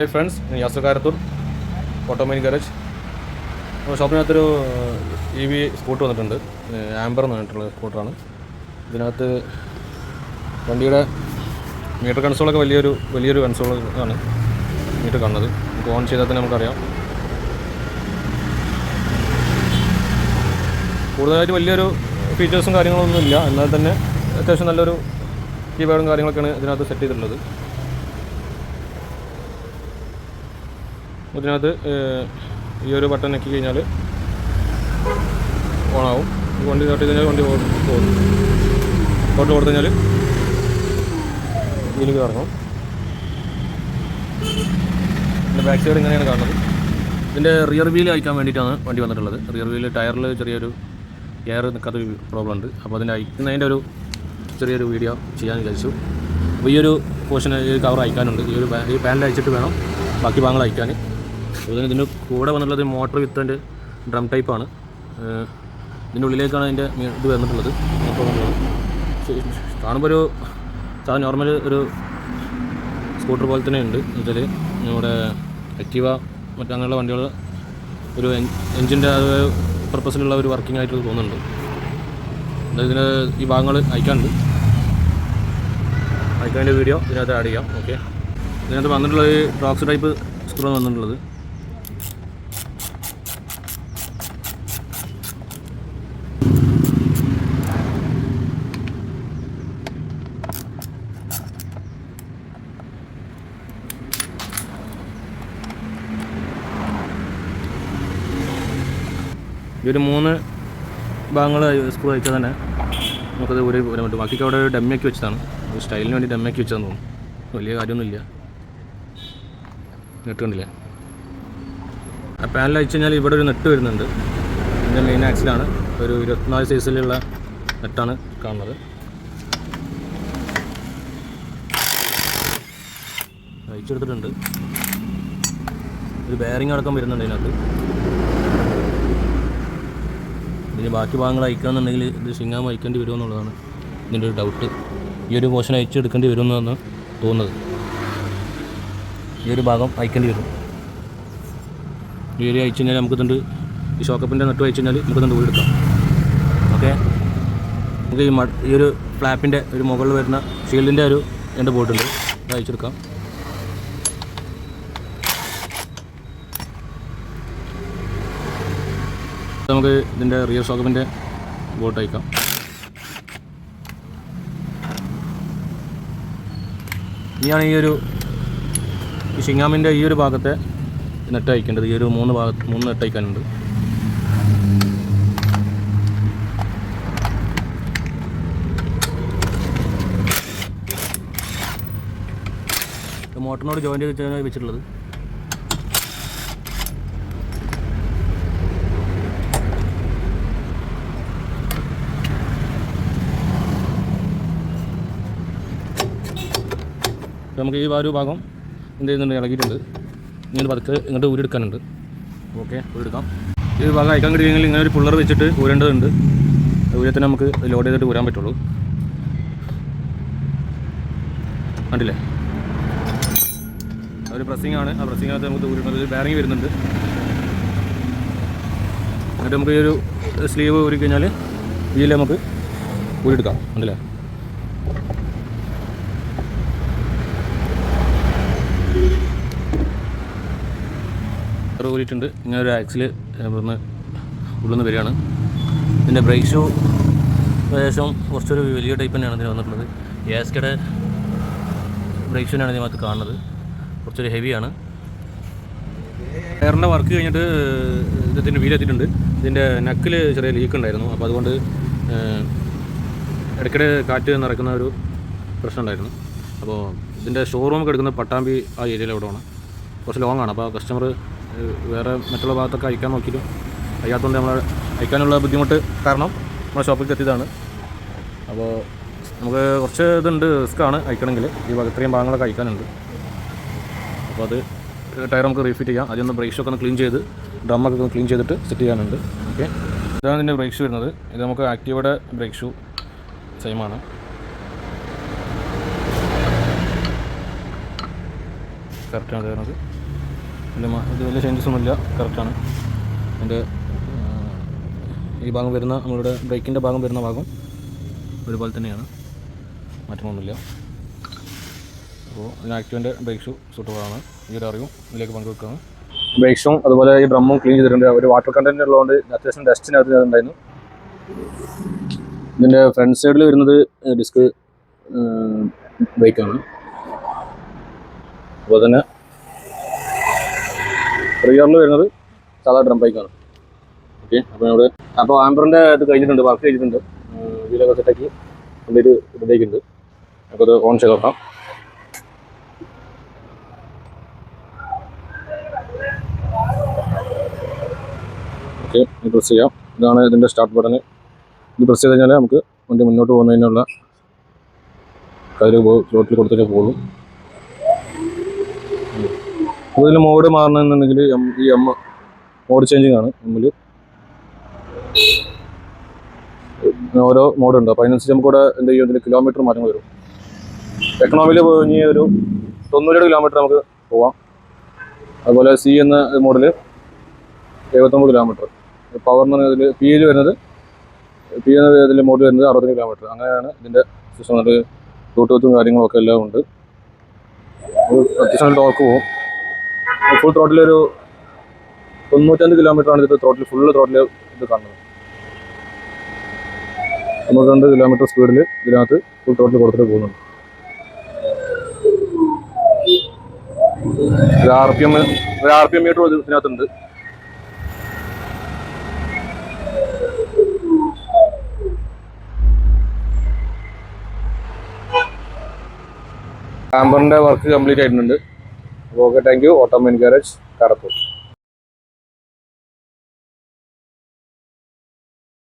Hey friends, Yasar Karathur automatic garage. നമ്മുടെ ഷോപ്പിനകത്തൊരു EV scooter വന്നിട്ടുണ്ട്. ആംബർ എന്ന് പറഞ്ഞിട്ടുള്ള സ്കൂട്ടറാണ്. ഇതിനകത്ത് വണ്ടിയുടെ മീറ്റർ കൺസോളൊക്കെ വലിയൊരു കൺസോളാണ് മീറ്റർ കാണുന്നത്. നമുക്ക് ഓൺ ചെയ്താൽ തന്നെ നമുക്കറിയാം. കൂടുതലായിട്ട് വലിയൊരു ഫീച്ചേഴ്സും കാര്യങ്ങളൊന്നും ഇല്ല. എന്നാൽ തന്നെ അത്യാവശ്യം നല്ലൊരു കീബോർഡും കാര്യങ്ങളൊക്കെയാണ് ഇതിനകത്ത് സെറ്റ് ചെയ്തിട്ടുള്ളത്. ഇതിനകത്ത് ഈ ഒരു ബട്ടൺ ഞെക്കി കഴിഞ്ഞാൽ ഓണാവും. വണ്ടി സ്റ്റാർട്ട് ചെയ്ത് കഴിഞ്ഞാൽ വണ്ടി പോകും. ഫോട്ടോ കൊടുത്തു കഴിഞ്ഞാൽ ഇതിലേക്ക് ഇറങ്ങും. ഇതിൻ്റെ ബാക്ക് സൈഡ് ഇങ്ങനെയാണ് കാണുന്നത്. ഇതിൻ്റെ റിയർ വീൽ അയക്കാൻ വേണ്ടിയിട്ടാണ് വണ്ടി വന്നിട്ടുള്ളത്. റിയർ വീൽ ടയറിൽ ചെറിയൊരു എയർ നിൽക്കാത്തൊരു പ്രോബ്ലം ഉണ്ട്. അപ്പോൾ അതിൻ്റെ അയക്കുന്നതിൻ്റെ ഒരു ചെറിയൊരു വീഡിയോ ചെയ്യാൻ വിചാരിച്ചു. അപ്പോൾ ഈ ഒരു പോർഷൻ കവർ അയക്കാനുണ്ട്. ഈ പാനൽ അയച്ചിട്ട് വേണം ബാക്കി ഭാഗങ്ങൾ അയക്കാൻ. അതുപോലെ ഇതിൻ്റെ കൂടെ വന്നിട്ടുള്ളത് മോട്ടർ വിത്ത് ആൻഡ് ഡ്രം ടൈപ്പാണ്. ഇതിൻ്റെ ഉള്ളിലേക്കാണ് അതിൻ്റെ ഇത് വന്നിട്ടുള്ളത്. കാണുമ്പോൾ ഒരു നോർമൽ ഒരു സ്കൂട്ടർ പോലെ തന്നെ ഉണ്ട്. എന്നുവെച്ചാൽ നമ്മുടെ ആക്റ്റീവ മറ്റങ്ങനെയുള്ള വണ്ടികൾ ഒരു എൻജിൻ്റെ പർപ്പസിലുള്ള ഒരു വർക്കിംഗ് ആയിട്ട് തോന്നുന്നുണ്ട്. ഇതിന് ഈ ഭാഗങ്ങൾ അയക്കാനുണ്ട്. അയക്കാൻ്റെ വീഡിയോ ഇതിനകത്ത് ആഡ് ചെയ്യാം. ഓക്കെ, ഇതിനകത്ത് വന്നിട്ടുള്ളത് ഡ്രോക്സ് ടൈപ്പ് സ്ക്രൂ വന്നിട്ടുള്ളത്. ഈ ഒരു 3 ഭാഗങ്ങൾ സ്ക്രൂ അയച്ചാൽ തന്നെ നമുക്കത് ഒരു വരാൻ പറ്റും. ബാക്കിയൊക്കെ അവിടെ ഡമ്മിയാക്കി വെച്ചതാണ്. ഒരു സ്റ്റൈലിന് വേണ്ടി ഡമ്മിയാക്കി വെച്ചതെന്ന് തോന്നുന്നു. വലിയ കാര്യമൊന്നുമില്ല. നെട്ട് കണ്ടില്ലേ? ആ പാനൽ അയച്ചു കഴിഞ്ഞാൽ ഇവിടെ ഒരു നെട്ട് വരുന്നുണ്ട്. ഇതിൻ്റെ മെയിൻ ആക്സിലാണ് ഒരു 24 സൈസിലുള്ള നെറ്റാണ് കാണുന്നത്. അയച്ചെടുത്തിട്ടുണ്ട്. ഒരു ബെയറിംഗ് അടക്കം വരുന്നുണ്ട് ഇതിനകത്ത്. ഇതിന് ബാക്കി ഭാഗങ്ങൾ അയക്കുകയെന്നുണ്ടെങ്കിൽ ഇത് സിങ്ങാം അയക്കേണ്ടി വരുമെന്നുള്ളതാണ് ഇതിൻ്റെ ഒരു ഡൗട്ട്. ഈ ഒരു പോർഷൻ അയച്ചെടുക്കേണ്ടി വരുമെന്നാണ് തോന്നുന്നത്. ഈ ഒരു ഭാഗം അയക്കേണ്ടി വരും. ഈ ഒരു അയച്ചു കഴിഞ്ഞാൽ നമുക്കിതുണ്ട് ഈ ഷോക്കപ്പിൻ്റെ നെറ്റ് അയച്ചു കഴിഞ്ഞാൽ നമുക്കിതുണ്ട് വീടെടുക്കാം. ഓക്കെ, നമുക്ക് ഈ ഒരു ഫ്ലാപ്പിൻ്റെ ഒരു മുകളിൽ വരുന്ന ഷീൽഡിൻ്റെ ഒരു 2 ബോട്ടുണ്ട്. അത് അയച്ചെടുക്കാം. നമുക്ക് ഇതിൻ്റെ റിയർ ഷോക്കപ്പിൻ്റെ ബോട്ട് അയക്കാം. ഇനിയാണ് ഈ ഷിങ്ങാമിൻ്റെ ഈ ഒരു ഭാഗത്തെ നെറ്റ് അയക്കേണ്ടത്. ഈ ഒരു 3 നെറ്റ് അയക്കാനുണ്ട്. മോട്ടറിനോട് ജോയിൻ്റ് ചെയ്ത് വെച്ചിട്ടുള്ളത്. നമുക്ക് ഈ ഒരു ഭാഗം എന്ത് ചെയ്യുന്നുണ്ട്, ഇളകിയിട്ടുണ്ട്. ഇങ്ങനെ പതുക്കെ ഇങ്ങോട്ട് ഊരെടുക്കാനുണ്ട്. ഓക്കെ, ഊരെടുക്കാം. ഈ ഭാഗം അയക്കാൻ കഴിയുമെങ്കിൽ ഇങ്ങനെ ഒരു പുള്ളർ വെച്ചിട്ട് ഊരേണ്ടതുണ്ട്. ഊരത്തിന് നമുക്ക് ലോഡ് ചെയ്തിട്ട് ഊരാൻ പറ്റുള്ളൂ. കണ്ടില്ലേ? ഒരു പ്രസ്സിംഗ് ആണ്. ആ പ്രസ്സിങ്ങിനകത്ത് നമുക്ക് ഊരുന്നത്. ഒരു ബെയറിംഗ് വരുന്നുണ്ട്. എന്നിട്ട് നമുക്ക് ഈ ഒരു സ്ലീവ് ഊരി കഴിഞ്ഞാൽ ഇതിൽ നമുക്ക് ഊരെടുക്കാം. കണ്ടില്ലേ? ഊരിയിട്ടുണ്ട്. ഇങ്ങനെ ഒരു ആക്സിൽ ഇവിടുന്ന് ഉള്ളിൽ നിന്ന് വരികയാണ്. ഇതിൻ്റെ ബ്രേക്ക് ഷൂ ഏകദേശം കുറച്ചൊരു വലിയ ടൈപ്പ് തന്നെയാണ് ഇതിന് വന്നിട്ടുള്ളത്. യാസ്കയുടെ ബ്രേക്ക് ഷൂനാണ് ഇതിനകത്ത് കാണുന്നത്. കുറച്ചൊരു ഹെവിയാണ്. ടയറിൻ്റെ വർക്ക് കഴിഞ്ഞിട്ട് ഇതിൻ്റെ വീലെത്തിയിട്ടുണ്ട്. ഇതിൻ്റെ നക്കിൽ ചെറിയ ലീക്ക് ഉണ്ടായിരുന്നു. അപ്പോൾ അതുകൊണ്ട് ഇടയ്ക്കിടെ കാറ്റ് നിറയ്ക്കുന്ന ഒരു പ്രശ്നം ഉണ്ടായിരുന്നു. അപ്പോൾ ഇതിൻ്റെ ഷോറൂമൊക്കെ എടുക്കുന്നത് പട്ടാമ്പി ആ ഏരിയയിൽ എവിടെയാണ്. കുറച്ച് ലോങ് ആണ്. അപ്പോൾ കസ്റ്റമർ വേറെ മറ്റുള്ള ഭാഗത്തൊക്കെ അയക്കാൻ നോക്കിയിട്ടും അയ്യാത്തതുകൊണ്ട് നമ്മൾ അയക്കാനുള്ള ബുദ്ധിമുട്ട് കാരണം നമ്മുടെ ഷോപ്പിലേക്ക് എത്തിയതാണ്. അപ്പോൾ നമുക്ക് കുറച്ച് ഇതുണ്ട്, റിസ്ക്കാണ് അയക്കണമെങ്കിൽ. ഈ ഇത്രയും ഭാഗങ്ങളൊക്കെ അയക്കാനുണ്ട്. അപ്പോൾ അത് ടയർ നമുക്ക് റീഫിറ്റ് ചെയ്യാം. ആദ്യം ഒന്ന് ബ്രേക്ക് ഷൂ ഒക്കെ ഒന്ന് ക്ലീൻ ചെയ്ത് ഡ്രമ്മൊക്കെ ഒന്ന് ക്ലീൻ ചെയ്തിട്ട് സെറ്റ് ചെയ്യാനുണ്ട്. ഓക്കെ, ഇതാണ് ഇതിൻ്റെ ബ്രേക്ക് ഷൂ വരുന്നത്. ഇത് നമുക്ക് ആക്റ്റീവയുടെ ബ്രേക്ക് ഷൂ സെയിമാണ്. കറക്റ്റാണ് കയറുന്നത്. ഇത് വലിയ ചേഞ്ചസ് ഒന്നുമില്ല, കറക്റ്റാണ്. അതിൻ്റെ ഈ ഭാഗം വരുന്ന നമ്മളുടെ ബ്രേക്കിൻ്റെ ഭാഗം വരുന്ന ഭാഗം ഒരുപോലെ തന്നെയാണ്, മാറ്റമൊന്നുമില്ല. അപ്പോൾ ഇതിന് ആക്റ്റീവിൻ്റെ ബ്രേക്ക് ഷൂ സൂട്ടബിളാണ്. ഈ ഒരു അറിവും ഇതിലേക്ക് പങ്കുവെക്കുകയാണ്. ബ്രേക്ക് ഷൂം അതുപോലെ ഈ ഡ്രമ്മും ക്ലീൻ ചെയ്തിട്ടുണ്ട്. ഒരു വാട്ടർ കണ്ടൻറ്റ് ഉള്ളതുകൊണ്ട് അത്യാവശ്യം ഡസ്റ്റിനകത്ത് ഉണ്ടായിരുന്നു. ഇതിൻ്റെ ഫ്രണ്ട് സൈഡിൽ വരുന്നത് ഡിസ്ക് ബ്രേക്കാണ്. അതുപോലെ തന്നെ റിയറിൽ വരുന്നത് സാധാ ഡ്രം ബൈക്കാണ്. ഓക്കെ, അപ്പോൾ ആംബറിൻ്റെ ഇത് കഴിഞ്ഞിട്ടുണ്ട്, വർക്ക് ചെയ്തിട്ടുണ്ട്. വീലൊക്കെ സെറ്റാക്കി കംപ്ലീറ്റ് റെഡിയാക്കിയിട്ടുണ്ട്. അപ്പോൾ അത് ഓൺ ചെയ്ത് നോക്കാം. ഓക്കെ, പ്രസ് ചെയ്യാം. ഇതാണ് ഇതിൻ്റെ സ്റ്റാർട്ട് ബട്ടൺ. ഇത് പ്രസ് ചെയ്ത് കഴിഞ്ഞാൽ നമുക്ക് വണ്ടി മുന്നോട്ട് പോകുന്നതിനുള്ള കാര്യം സ്ലോട്ടിൽ കൊടുത്തിട്ടേ പോകും. അപ്പോൾ ഇതിൽ മോഡ് മാറണമെന്നുണ്ടെങ്കിൽ ഈ മോഡ് ചേഞ്ചിങ് ആണ്. എമ്മിൽ ഓരോ മോഡുണ്ട്. അപ്പോൾ അതിനനുസരിച്ച് നമുക്കിവിടെ എന്ത് ചെയ്യും, ഇതിൽ കിലോമീറ്റർ മാറ്റം വരും. എക്കണോമിയിൽ പോയി ഒരു 90 കിലോമീറ്റർ നമുക്ക് പോവാം. അതുപോലെ സി എന്ന മോഡൽ 79 കിലോമീറ്റർ. പവർ എന്ന് പറഞ്ഞാൽ ഇതിൽ പി വരുന്നത് ഇതിൽ മോഡൽ വരുന്നത് 60 കിലോമീറ്റർ. അങ്ങനെയാണ് ഇതിൻ്റെ സിസ്റ്റം. അത് ബ്ലൂടൂത്തും കാര്യങ്ങളൊക്കെ എല്ലാം ഉണ്ട്. അത്യാവശ്യം ടോർക്ക് പോകും. ഫുൾ ത്രോട്ടിലൊരു 95 കിലോമീറ്ററാണ് ഇത് ത്രോട്ടിൽ, ഫുള്ള് ത്രോട്ടിൽ ഇത് കാണുന്നത്. 92 കിലോമീറ്റർ സ്പീഡിൽ ഇതിനകത്ത് ഫുൾ ത്രോട്ടിൽ കൊടുത്തിട്ട് പോകുന്നുണ്ട്. ഒരു ആർ പി എം മീറ്റർ ഇതിനകത്തുണ്ട്. ആംബറിൻ്റെ വർക്ക് കംപ്ലീറ്റ് ആയിട്ടുണ്ട്. അപ്പോൾ okay, thank you. Automobile garage, കാരപ്പൂർ.